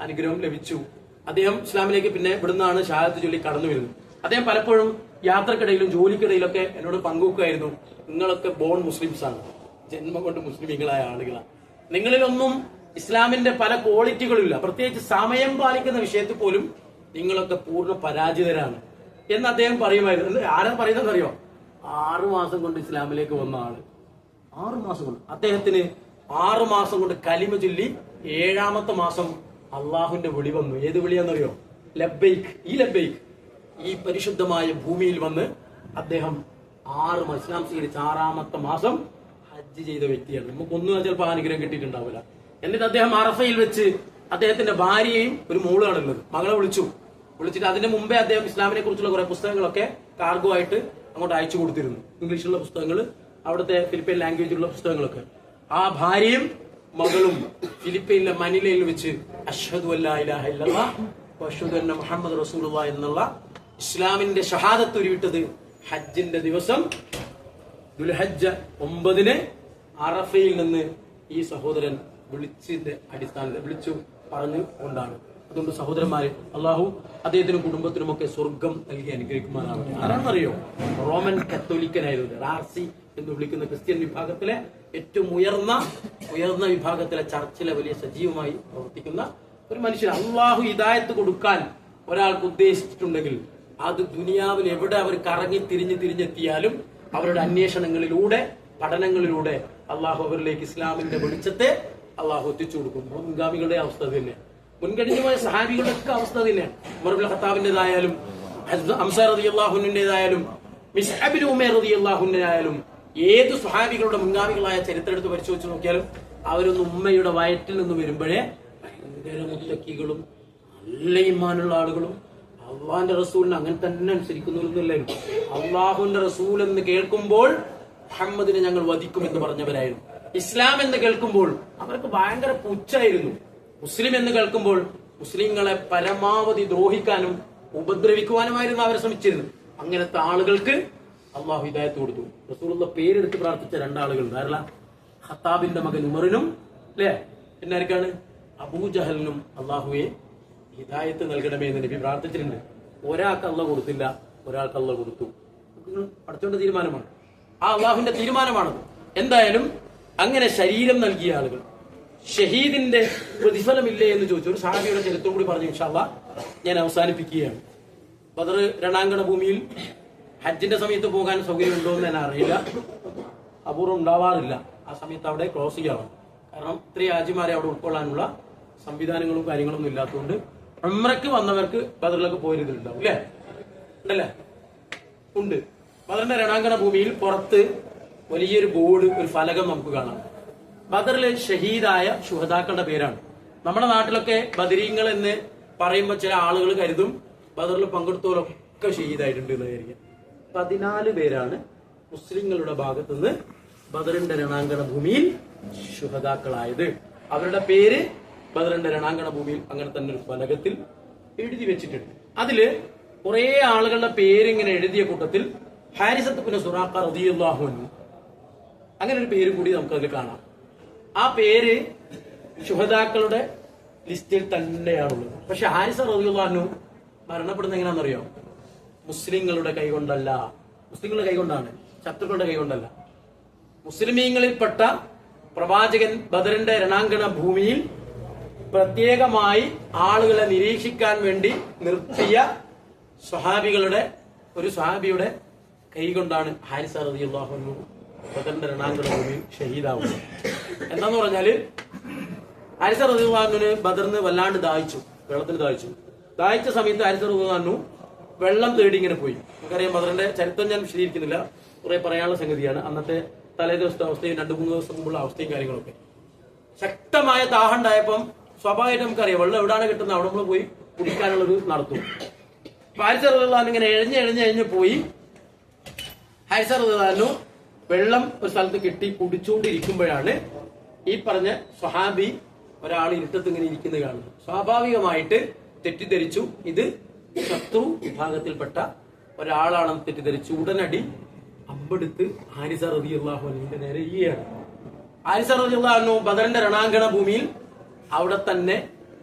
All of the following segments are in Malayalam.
അനുഗ്രഹം ലഭിച്ചു. അദ്ദേഹം ഇസ്ലാമിലേക്ക് പിന്നെ ഇവിടുന്നാണ് ഷഹാദത്ത് ചൊല്ലി കടന്നു വരുന്നത്. അദ്ദേഹം പലപ്പോഴും യാത്രക്കിടയിലും ജോലിക്കിടയിലൊക്കെ എന്നോട് പങ്കുവെക്കുമായിരുന്നു, നിങ്ങളൊക്കെ ബോൺ മുസ്ലിംസ് ആണ്, ജന്മം കൊണ്ട് മുസ്ലിമീങ്ങളായ ആളുകളാണ്, നിങ്ങളിലൊന്നും ഇസ്ലാമിന്റെ പല ക്വാളിറ്റികളും ഇല്ല, പ്രത്യേകിച്ച് സമയം പാലിക്കുന്ന വിഷയത്തിൽ പോലും നിങ്ങളൊക്കെ പൂർണ്ണ പരാജിതരാണ് എന്ന് അദ്ദേഹം പറയുമായിരുന്നു. ആരാ പറയുന്നത് അറിയോ? 6 മാസം കൊണ്ട് ഇസ്ലാമിലേക്ക് വന്ന ആള്. 6 മാസം കൊണ്ട് അദ്ദേഹത്തിന് 6 മാസം കൊണ്ട് കലിമ ചൊല്ലി 7ാമത്തെ മാസം അള്ളാഹുവിന്റെ വിളി വന്നു. ഏത് വിളിയാണെന്നറിയോ? ലബ്ബൈക്ക്. ഈ ലബ്ബൈക്ക് ഈ പരിശുദ്ധമായ ഭൂമിയിൽ വന്ന് അദ്ദേഹം 6 മാസം ഇസ്ലാം സ്വീകരിച്ച 6ാമത്തെ മാസം ഹജ്ജ് ചെയ്ത വ്യക്തിയാണ്. നമുക്കൊന്നും ചിലപ്പോൾ അനുഗ്രഹം കിട്ടിയിട്ടുണ്ടാവില്ല. എന്നിട്ട് അദ്ദേഹം അറഫയിൽ വെച്ച് അദ്ദേഹത്തിന്റെ ഭാര്യയും ഒരു മോളാണുള്ളത്, മകളെ വിളിച്ചിട്ട് അതിന്റെ മുമ്പേ അദ്ദേഹം ഇസ്ലാമിനെ കുറിച്ചുള്ള കുറെ പുസ്തകങ്ങളൊക്കെ കാർഗോ ആയിട്ട് അങ്ങോട്ട് അയച്ചു കൊടുത്തിരുന്നു. ഇംഗ്ലീഷിലുള്ള പുസ്തകങ്ങൾ, അവിടുത്തെ ഫിലിപ്പൈൻ ലാംഗ്വേജിലുള്ള പുസ്തകങ്ങളൊക്കെ. ആ ഭാര്യയും മകളും ഫിലിപ്പൈനിലെ മനിലയിൽ വെച്ച് അഷ്ഹദു അല്ലാ ഇലാഹ ഇല്ലല്ലാഹ് വഅഷ്ഹദു അന്ന മുഹമ്മദ് റസൂലുള്ളാഹി എന്നുള്ള ഇസ്ലാമിന്റെ ഷഹാദത്ത് ഉരുവിട്ടത് ഹജ്ജിന്റെ ദിവസം ദുൽഹജ്ജ് 9 അറഫയിൽ നിന്ന് ഈ സഹോദരൻ വിളിച്ചതിന്റെ അടിസ്ഥാനത്തിൽ വിളിച്ചു പറഞ്ഞു കൊണ്ടാണ്. അതുകൊണ്ട് സഹോദരന്മാരെ, അള്ളാഹു അദ്ദേഹത്തിനും കുടുംബത്തിനുമൊക്കെ സ്വർഗം നൽകി അനുഗ്രഹിക്കുമാറാണ്. ആരാണെന്നറിയോ? റോമൻ കത്തോലിക്കനായിരുന്നു. RC എന്ന് വിളിക്കുന്ന ക്രിസ്ത്യൻ വിഭാഗത്തിലെ ഏറ്റവും ഉയർന്ന വിഭാഗത്തിലെ ചർച്ചിലെ വലിയ സജീവമായി പ്രവർത്തിക്കുന്ന ഒരു മനുഷ്യൻ. അള്ളാഹു ഹിദായത്ത് കൊടുക്കാൻ ഒരാൾക്ക് ഉദ്ദേശിച്ചിട്ടുണ്ടെങ്കിൽ അത് ദുനിയാവിൽ എവിടെ അവർ കറങ്ങി തിരിഞ്ഞെത്തിയാലും അവരുടെ അന്വേഷണങ്ങളിലൂടെ, പഠനങ്ങളിലൂടെ അള്ളാഹു അവരിലേക്ക് ഇസ്ലാമിന്റെ വെളിച്ചത്തെ അള്ളാഹു എത്തിച്ചു കൊടുക്കും. മുൻഗാമികളുടെ അവസ്ഥ തന്നെ, മുൻകഴിഞ്ഞു പോയ സഹാബികളുടെ ഒക്കെ അവസ്ഥ തന്നെയാണ്. ഉമർ ഇബ്നു ഖത്താബിന്റേതായാലും ഹംസ റളിയല്ലാഹുവിന്റേതായാലും മിസ്അബ് ഇബ്നു ഉമൈർ റളിയല്ലാഹുവിന്റേതായാലും ഏത് സ്വഹാബികളുടെ മുൻഗാമികളായ ചരിത്രം എടുത്ത് പരിശോധിച്ച് നോക്കിയാലും അവരൊന്നും ഉമ്മയുടെ വയറ്റിൽ നിന്ന് വരുമ്പോഴേ ഭയങ്കര മുത്തക്കികളും നല്ല ഈമാനുള്ള ആളുകളും അള്ളാഹിന്റെ റസൂലിനെ അങ്ങനെ തന്നെ അനുസരിക്കുന്നവരൊന്നുമില്ലായിരുന്നു. അള്ളാഹുവിന്റെ റസൂൽ എന്ന് കേൾക്കുമ്പോൾ മുഹമ്മദിനെ ഞങ്ങൾ വധിക്കും എന്ന് പറഞ്ഞവരായിരുന്നു. ഇസ്ലാം എന്ന് കേൾക്കുമ്പോൾ അവർക്ക് ഭയങ്കര പുച്ഛായിരുന്നു. മുസ്ലിം എന്ന് കേൾക്കുമ്പോൾ മുസ്ലിങ്ങളെ പരമാവധി ദ്രോഹിക്കാനും ഉപദ്രവിക്കുവാനുമായിരുന്നു അവർ ശ്രമിച്ചിരുന്നത്. അങ്ങനത്തെ ആളുകൾക്ക് അള്ളാഹു ഹിദായത്ത് കൊടുത്തു. റസൂലുള്ള പേരെടുത്ത് പ്രാർത്ഥിച്ച 2 ആളുകളുണ്ട്. ആരല്ല? ഖത്താബിന്റെ മകൻ ഉമറിനും, അല്ലേ, പിന്നെ ആർക്കാണ്? അബൂജഹലിനും അള്ളാഹുവെ ഹിദായത്ത് നൽകണമേ എന്ന് നബി പ്രാർത്ഥിച്ചിട്ടുണ്ട്. ഒരാൾക്ക് അള്ളാഹ് കൊടുത്തില്ല, ഒരാൾക്ക് അള്ളാഹ് കൊടുത്തു. പഠിച്ചോണ്ട തീരുമാനമാണ്, ആ അള്ളാഹുവിന്റെ തീരുമാനമാണത്. എന്തായാലും അങ്ങനെ ശരീരം നൽകിയ ആളുകൾ, ഷഹീദിന്റെ പ്രതിഫലമില്ലേ എന്ന് ചോദിച്ചു. ഒരു സഹാബിയുടെ ചരിത്രം കൂടി പറഞ്ഞു ഇൻഷാ അല്ലാഹ് ഞാൻ അവസാനിപ്പിക്കുകയാണ്. ബദർ രണാങ്കണ ഭൂമിയിൽ ഹജ്ജിന്റെ സമയത്ത് പോകാൻ സൗകര്യമുണ്ടോ എന്ന് ഞാൻ അറിയില്ല, അപൂർവം ഉണ്ടാവാറില്ല. ആ സമയത്ത് അവിടെ ക്ലോസ് ചെയ്യണം. കാരണം ഇത്രയും ഹാജിമാരെ അവിടെ ഉൾക്കൊള്ളാനുള്ള സംവിധാനങ്ങളും കാര്യങ്ങളൊന്നും ഇല്ലാത്തതുകൊണ്ട് ഉംറയ്ക്ക് വന്നവർക്ക് ബദറിലൊക്കെ പോയിരുന്നുണ്ടാവും, അല്ലേ? ഉണ്ടല്ലേ? ഉണ്ട്. ബദറിന്റെ രണാങ്കണ ഭൂമിയിൽ പുറത്ത് വലിയൊരു ബോർഡ്, ഒരു ഫലകം നമുക്ക് കാണാം. ബദറിലെ ഷഹീദായ ശുഹദാക്കളുടെ പേരാണ്. നമ്മുടെ നാട്ടിലൊക്കെ ബദരീങ്ങൾ എന്ന് പറയുമ്പോൾ ചില ആളുകൾ കരുതും ബദറിൽ പങ്കെടുത്തവരൊക്കെ ഷഹീദായിട്ടുണ്ട് എന്ന് വിചാരിക്കാം. 14 പേരാണ് മുസ്ലിങ്ങളുടെ ഭാഗത്തുനിന്ന് ബദറിന്റെ രണാങ്കണ ഭൂമിയിൽ ശുഹദാക്കളായത്. അവരുടെ പേര് ബദറിന്റെ രണാങ്കണ ഭൂമിയിൽ അങ്ങനെ തന്നെ ഒരു ഫലകത്തിൽ എഴുതി വെച്ചിട്ടുണ്ട്. അതില് കുറെ ആളുകളുടെ പേര് ഇങ്ങനെ എഴുതിയ കൂട്ടത്തിൽ ഹാരിസത്ത് ബിൻ സുറാഖ റളിയല്ലാഹു അൻഹു അങ്ങനെ ഒരു പേര് കൂടി നമുക്ക് അതിൽ കാണാം. ആ പേര് ശുഹദാക്കളുടെ ലിസ്റ്റിൽ തന്നെയാണുള്ളത്. പക്ഷെ ഹാരിസ റളിയല്ലാഹു അൻഹു മരണപ്പെടുന്ന എങ്ങനെയാണെന്നറിയോ? മുസ്ലിങ്ങളുടെ കൈകൊണ്ടല്ല. മുസ്ലിങ്ങളുടെ കൈകൊണ്ടാണ്, ശത്രുക്കളുടെ കൈകൊണ്ടല്ല. മുസ്ലിമീങ്ങളിൽപ്പെട്ട പ്രവാചകൻ ബദറിന്റെ രണാങ്കണ ഭൂമിയിൽ പ്രത്യേകമായി ആളുകളെ നിരീക്ഷിക്കാൻ വേണ്ടി നിർത്തിയ ഒരു സ്വഹാബിയുടെ കൈകൊണ്ടാണ് ഹാരിസ റളിയല്ലാഹു അൻഹു ബദറിന്റെ രണാങ്കണ ഭൂമിയിൽ ഷഹീദാവുന്നത്. എന്താന്ന് പറഞ്ഞാല് ഹാരിസ റളിയല്ലാഹു അൻഹുവിന് ബദറിന് വല്ലാണ്ട് വെള്ളത്തിന് ദാഹിച്ച സമയത്ത് ഹാരിസ റളിയല്ലാഹു അൻഹു വെള്ളം തേടി ഇങ്ങനെ പോയി. നമുക്കറിയാം ബദറിന്റെ ചരിത്രം ഞാൻ വിശദീകരിക്കുന്നില്ല, കുറെ പറയാനുള്ള സംഗതിയാണ്. അന്നത്തെ തലേ ദിവസത്തെ അവസ്ഥയും 2-3 ദിവസം മുമ്പുള്ള അവസ്ഥയും കാര്യങ്ങളൊക്കെ. ശക്തമായ ദാഹം ഉണ്ടായപ്പം സ്വാഭാവികമായിട്ട് നമുക്കറിയാം വെള്ളം എവിടെയാണ് കിട്ടുന്നത് അവിടെ നമ്മൾ പോയി കുടിക്കാനുള്ളൊരു നടത്തും. ഹാരിസ റളിയല്ലാഹു അൻഹു ഇങ്ങനെ എഴഞ്ഞ് പോയി ഹാരിസ റളിയല്ലാഹു അൻഹു വെള്ളം ഒരു സ്ഥലത്ത് കിട്ടി കുടിച്ചുകൊണ്ടിരിക്കുമ്പോഴാണ് ഈ പറഞ്ഞ സ്വഹാബി ഒരാൾ ഇരുട്ടത്ത് ഇങ്ങനെ ഇരിക്കുന്നത് കാണുന്നത്. സ്വാഭാവികമായിട്ട് തെറ്റിദ്ധരിച്ചു ഇത് ശത്രു വിഭാഗത്തിൽപ്പെട്ട ഒരാളാണെന്ന് തെറ്റിദ്ധരിച്ചു. ഉടനടി അമ്പെടുത്ത് ഹാരിസ റളിയല്ലാഹു അൻഹുവിന്റെ നേരെ എറിയുകയാണ്. ഹാരിസ റളിയല്ലാഹു അൻഹു ബദറിന്റെ രണാങ്കണ ഭൂമിയിൽ അവിടെ തന്നെ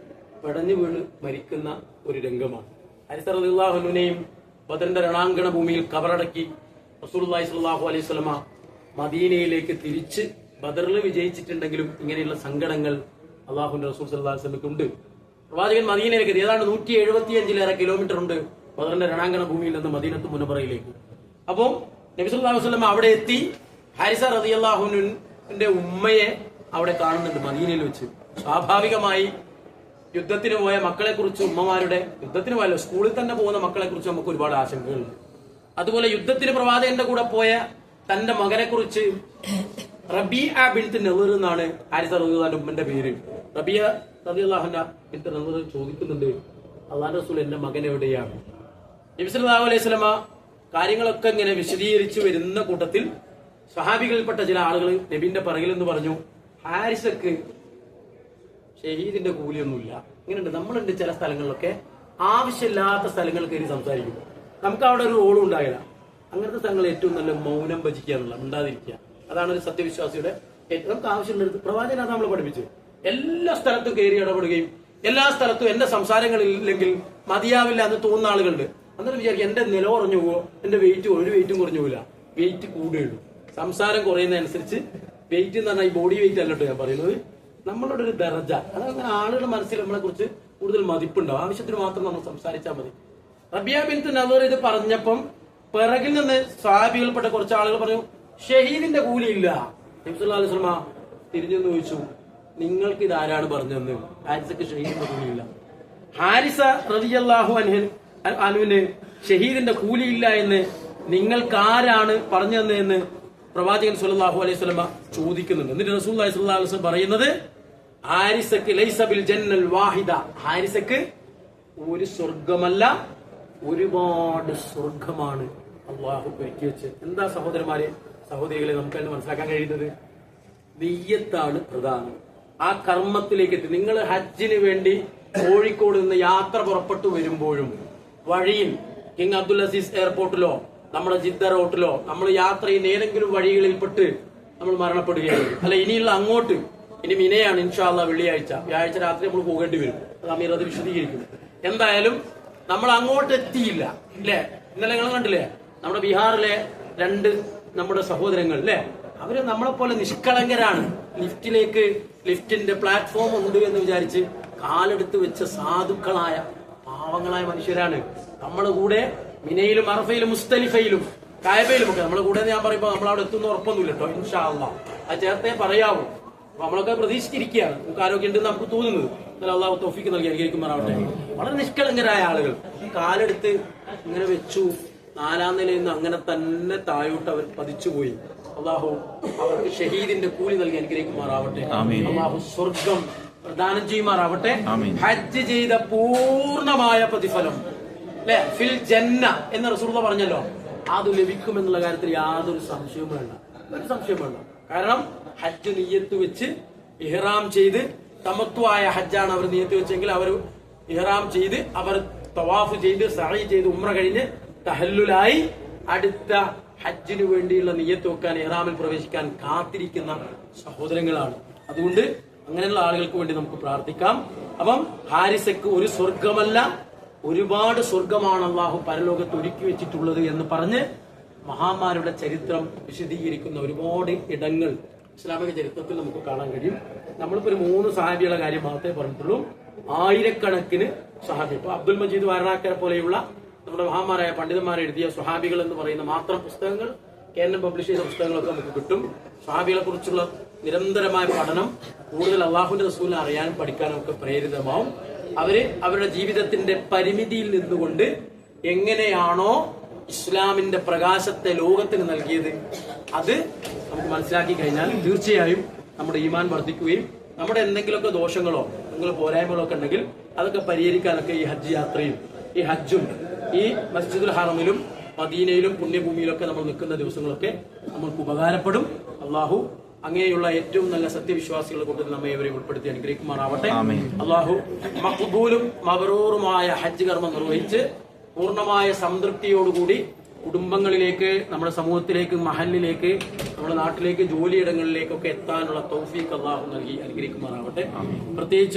പെടഞ്ഞു വീണ് മരിക്കുന്ന ഒരു രംഗമാണ്. ഹാരിസ റളിയല്ലാഹു അൻഹുവിനെയും ബദറിന്റെ രണാങ്കണ ഭൂമിയിൽ കബറടക്കി റസൂലുള്ളാഹി സ്വല്ലല്ലാഹു അലൈഹി വസല്ലമ മദീനയിലേക്ക് തിരിച്ച് ബദറിൽ വിജയിച്ചിട്ടുണ്ടെങ്കിലും ഇങ്ങനെയുള്ള സങ്കടങ്ങൾ അള്ളാഹുവിന്റെ റസൂൽ സല്ലല്ലാഹു അലൈഹി വസല്ലമയ്ക്ക് ഉണ്ട്. പ്രവാചകൻ മദീനയിലേക്ക് ഏതാണ്ട് 175 കിലോമീറ്റർ ഉണ്ട് ബദറിന്റെ രണാങ്കണ ഭൂമിയിൽ നിന്ന് മദീനത്ത് മുനവറയിലേക്ക്. അപ്പോൾ നബി സല്ലല്ലാഹു അലൈഹി വസല്ലമ അവിടെ എത്തി. ഹാരിസ റളിയല്ലാഹു അൻഹുവിന്റെ ഉമ്മയെ അവിടെ കാണുന്നുണ്ട് മദീനയിൽ വെച്ച്. സ്വാഭാവികമായി യുദ്ധത്തിന് പോയ മക്കളെ കുറിച്ച് ഉമ്മമാരുടെ, യുദ്ധത്തിന് പോയല്ലോ സ്കൂളിൽ തന്നെ പോകുന്ന മക്കളെ കുറിച്ച് നമുക്ക് ഒരുപാട് ആശങ്കകളുണ്ട്. അതുപോലെ യുദ്ധത്തിന് പ്രവാചകന്റെ കൂടെ പോയ തന്റെ മകനെ കുറിച്ച് റബീഅ ബിൻത് നളർ എന്നാണ് ഹാരിസ റളിയല്ലാഹു ഉമ്മന്റെ പേര്. റബീഅ റളിയല്ലാഹു ബിൻത് നളർ ചോദിക്കുന്നുണ്ട്, അല്ലാഹുവിന്റെ റസൂൽ എന്റെ മകൻ എവിടെയാണ്? നബി സല്ലല്ലാഹു അലൈഹി വസല്ലമ കാര്യങ്ങളൊക്കെ ഇങ്ങനെ വിശദീകരിച്ചു വരുന്ന കൂട്ടത്തിൽ സ്വഹാബികളിൽപ്പെട്ട ചില ആളുകൾ നബിന്റെ പറകിൽ എന്ന് പറഞ്ഞു, ഹാരിസക്ക് ഷഹീദിന്റെ കൂലിയൊന്നുമില്ല. ഇങ്ങനെയുണ്ട്, നമ്മളുണ്ട് ചില സ്ഥലങ്ങളിലൊക്കെ ആവശ്യമില്ലാത്ത സ്ഥലങ്ങൾ കയറി സംസാരിക്കും. നമുക്ക് അവിടെ ഒരു റോളും ഉണ്ടാകില്ല. അങ്ങനത്തെ സ്ഥലങ്ങൾ ഏറ്റവും നല്ല മൗനം ഭജിക്കുക എന്നുള്ള, മിണ്ടാതിരിക്കുക. അതാണ് ഒരു സത്യവിശ്വാസിയുടെ നമുക്ക് ആവശ്യമുള്ളത്. പ്രവാചകൻ അത് നമ്മൾ പഠിപ്പിച്ചു. എല്ലാ സ്ഥലത്തും കയറി ഇടപെടുകയും എല്ലാ സ്ഥലത്തും എന്റെ സംസാരങ്ങളില്ലെങ്കിൽ മതിയാവില്ല എന്ന് തോന്നുന്ന ആളുകളുണ്ട്. അന്നേരം വിചാരിക്കും എന്റെ നില കുറഞ്ഞു പോവോ, എന്റെ വെയിറ്റ് ഒരു വെയിറ്റും കുറഞ്ഞു പോകില്ല, വെയിറ്റ് കൂടുകയുള്ളൂ. സംസാരം കുറയുന്നതനുസരിച്ച് വെയിറ്റ് എന്ന് പറഞ്ഞാൽ ഈ ബോഡി വെയിറ്റ് അല്ലട്ടോ ഞാൻ പറയുന്നത്, നമ്മളുടെ ഒരു ദർജ. അതായത് ആളുകളുടെ മനസ്സിൽ നമ്മളെ കുറിച്ച് കൂടുതൽ മതിപ്പുണ്ടാവും. ആവശ്യത്തിന് മാത്രം നമ്മൾ സംസാരിച്ചാൽ മതി. റബീഅ ബിൻത് നളർ ഇത് പറഞ്ഞപ്പം പിറകിൽ നിന്ന് സ്വഹാബികൾപ്പെട്ട കുറച്ച് ആളുകൾ പറഞ്ഞു, ഷഹീദിന്റെ കൂലിയില്ല. നബി സല്ലല്ലാഹു അലൈഹി വസല്ലമ തിരിഞ്ഞു ചോദിച്ചു, നിങ്ങൾക്ക് ഇത് ആരാണ് പറഞ്ഞതെന്ന്? ഹാരിസക്ക് ഷഹീദിന്റെ കൂലിയില്ല. ഹാരിസ റളിയല്ലാഹു അൻഹുവിന് ഷഹീദിന്റെ കൂലിയില്ല എന്ന് നിങ്ങൾക്ക് ആരാണ് പറഞ്ഞു തന്നതെന്ന് പ്രവാചകൻ സ്വല്ലല്ലാഹു അലൈഹി വസല്ലമ ചോദിക്കുന്നുണ്ട്. എന്നിട്ട് റസൂലുള്ളാഹി സ്വല്ലല്ലാഹു അലൈഹി വസല്ലം പറയുന്നത്, ഹാരിസക്ക് ലൈസ ബിൽ ജന്നൽ വാഹിദ, ഹാരിസക്ക് ഒരു സ്വർഗമല്ല ഒരുപാട് സ്വർഗമാണ് അള്ളാഹു ഒരുക്കി വെച്ച്. എന്താ സഹോദരന്മാരെ സഹോദരികളെ നമുക്ക് തന്നെ മനസ്സിലാക്കാൻ കഴിയുന്നത്? നിയ്യത്താണ് പ്രധാനം. ആ കർമ്മത്തിലേക്ക് എത്തി. നിങ്ങൾ ഹജ്ജിന് വേണ്ടി കോഴിക്കോട് നിന്ന് യാത്ര പുറപ്പെട്ടു വരുമ്പോഴും വഴിയിൽ കിങ് അബ്ദുൽ അസീസ് എയർപോർട്ടിലോ നമ്മുടെ ജിദ്ദ റോട്ടിലോ നമ്മൾ യാത്ര ചെയ്യുന്ന ഏതെങ്കിലും വഴികളിൽപ്പെട്ട് നമ്മൾ മരണപ്പെടുകയാണ്, അല്ല ഇനിയുള്ള അങ്ങോട്ട്, ഇനി മിനയാണ് ഇൻഷാ അല്ലാഹ് വെള്ളിയാഴ്ച, വ്യാഴാഴ്ച രാത്രി നമ്മൾ പോകേണ്ടി വരും. അത് അമീർ അത് വിശദീകരിക്കും. എന്തായാലും നമ്മൾ അങ്ങോട്ട് എത്തിയില്ല അല്ലേ? ഇന്നലെ നിങ്ങൾ കണ്ടില്ലേ നമ്മുടെ ബീഹാറിലെ 2 നമ്മുടെ സഹോദരങ്ങൾ അല്ലെ, അവര് നമ്മളെ പോലെ നിഷ്കളങ്കരാണ്. ലിഫ്റ്റിന്റെ പ്ലാറ്റ്ഫോം ഉണ്ട് എന്ന് വിചാരിച്ച് കാലെടുത്ത് വെച്ച സാധുക്കളായ പാവങ്ങളായ മനുഷ്യരാണ്. നമ്മളെ കൂടെ മിനയിലും അറഫയിലും മുസ്തലിഫയിലും കായബയിലും ഒക്കെ നമ്മളെ കൂടെ ഞാൻ പറയുമ്പോൾ നമ്മളവിടെ എത്തുന്ന ഉറപ്പൊന്നുമില്ല കേട്ടോ, ഇൻഷാ അല്ലാഹ്. അത് ചേർത്തേ പറയാവൂ. അപ്പൊ നമ്മളൊക്കെ പ്രതീക്ഷിച്ചിരിക്കുകയാണ്. നമുക്ക് ആരോഗ്യം ഉണ്ടെന്ന് നമുക്ക് തോന്നുന്നത്. അള്ളാഹു തൗഫീഖ് നൽകി അനുഗ്രഹിക്കുമാറാവട്ടെ. വളരെ നിഷ്കളങ്കരായ ആളുകൾ കാലെടുത്ത് ഇങ്ങനെ വെച്ചു. 4ാം നിലയിൽ നിന്ന് അങ്ങനെ തന്നെ താഴോട്ട് അവർ പതിച്ചുപോയി. അള്ളാഹു അവർക്ക് ഷഹീദിന്റെ കൂലി നൽകി അനുഗ്രഹിക്കുമാറാവട്ടെ. അള്ളാഹു സ്വർഗം പ്രദാനം ചെയ്യുമാറാവട്ടെ. ഹജ്ജ് ചെയ്ത പൂർണ്ണമായ പ്രതിഫലം അല്ലെ ഫിൽ ജന്ന എന്ന് റസൂലുള്ളാഹി പറഞ്ഞല്ലോ, അത് ലഭിക്കുമെന്നുള്ള കാര്യത്തിൽ യാതൊരു സംശയവും വേണ്ട, ഒരു സംശയം വേണ്ട. കാരണം ഹജ്ജ് നിയ്യത്ത് വെച്ച് ഇഹ്റാം ചെയ്ത്, തമത്വായ ഹജ്ജാണ് അവർ നിയ്യത്ത് വെച്ചെങ്കിൽ അവർ ഇഹ്റാം ചെയ്ത് അവർ തവാഫ് ചെയ്ത് സഅയ് ചെയ്ത് ഉംറ കഴിഞ്ഞ് തഹല്ലുലായി അടുത്ത ഹജ്ജിന് വേണ്ടിയുള്ള നിയ്യത്ത് വെക്കാൻ ഇഹ്റാമിൽ പ്രവേശിക്കാൻ കാത്തിരിക്കുന്ന സഹോദരങ്ങളാണ്. അതുകൊണ്ട് അങ്ങനെയുള്ള ആളുകൾക്ക് വേണ്ടി നമുക്ക് പ്രാർത്ഥിക്കാം. അപ്പം ഹാരിസക്ക് ഒരു സ്വർഗമല്ല ഒരുപാട് സ്വർഗമാണ് അള്ളാഹു പരലോകത്ത് ഒരുക്കി വെച്ചിട്ടുള്ളത് എന്ന് പറഞ്ഞ് മഹാന്മാരുടെ ചരിത്രം വിശദീകരിക്കുന്ന ഒരുപാട് ഇടങ്ങൾ ഇസ്ലാമിക ചരിത്രത്തിൽ നമുക്ക് കാണാൻ കഴിയും. നമ്മളിപ്പോ ഒരു 3 സഹാബികളുടെ കാര്യം മാത്രമേ പറഞ്ഞിട്ടുള്ളൂ. ആയിരക്കണക്കിന് സഹാബി, ഇപ്പൊ അബ്ദുൽ മജീദ് വാരണാക്കരെ പോലെയുള്ള നമ്മുടെ മഹാന്മാരായ പണ്ഡിതന്മാർ എഴുതിയ സ്വഹാബികൾ എന്ന് പറയുന്ന മാത്രം പുസ്തകങ്ങൾ, കേന്ദ്രം പബ്ലിഷ് ചെയ്ത പുസ്തകങ്ങളൊക്കെ നമുക്ക് കിട്ടും. സ്വഹാബികളെ കുറിച്ചുള്ള നിരന്തരമായ പഠനം കൂടുതൽ അള്ളാഹുവിന്റെ റസൂലിനെ അറിയാനും പഠിക്കാനും ഒക്കെ പ്രേരിതമാവും. അവര് അവരുടെ ജീവിതത്തിന്റെ പരിമിതിയിൽ നിന്നുകൊണ്ട് എങ്ങനെയാണോ ഇസ്ലാമിന്റെ പ്രകാശത്തെ ലോകത്തിന് നൽകിയത് അത് നമുക്ക് മനസ്സിലാക്കി കഴിഞ്ഞാൽ തീർച്ചയായും നമ്മുടെ ഈമാൻ വർദ്ധിക്കുകയും നമ്മുടെ എന്തെങ്കിലുമൊക്കെ ദോഷങ്ങളോ എന്തെങ്കിലും പോരായ്മകളോ ഒക്കെ ഉണ്ടെങ്കിൽ അതൊക്കെ പരിഹരിക്കാനൊക്കെ ഈ ഹജ്ജ് യാത്രയും ഈ ഹജ്ജും ഈ മസ്ജിദുൽ ഹറമിലും മദീനയിലും പുണ്യഭൂമിയിലൊക്കെ നമ്മൾ നിൽക്കുന്ന ദിവസങ്ങളൊക്കെ നമുക്ക് ഉപകാരപ്പെടും. അള്ളാഹു അങ്ങനെയുള്ള ഏറ്റവും നല്ല സത്യവിശ്വാസികളെ കൂട്ടത്തിൽ നമ്മെ ഇവരെ ഉൾപ്പെടുത്തി അനുഗ്രഹിക്കുമാറാവട്ടെ. അള്ളാഹു മഖ്ബൂലും മബ്റൂറുമായ ഹജ്ജ് കർമ്മം നിർവഹിച്ച് പൂർണ്ണമായ സംതൃപ്തിയോടുകൂടി കുടുംബങ്ങളിലേക്ക്, നമ്മുടെ സമൂഹത്തിലേക്ക്, മഹലിലേക്ക്, നമ്മുടെ നാട്ടിലേക്ക്, ജോലിയിടങ്ങളിലേക്കൊക്കെ എത്താനുള്ള തൗഫീഖ് അള്ളാഹു നൽകി അനുഗ്രഹിക്കുമാറാവട്ടെ. പ്രത്യേകിച്ച്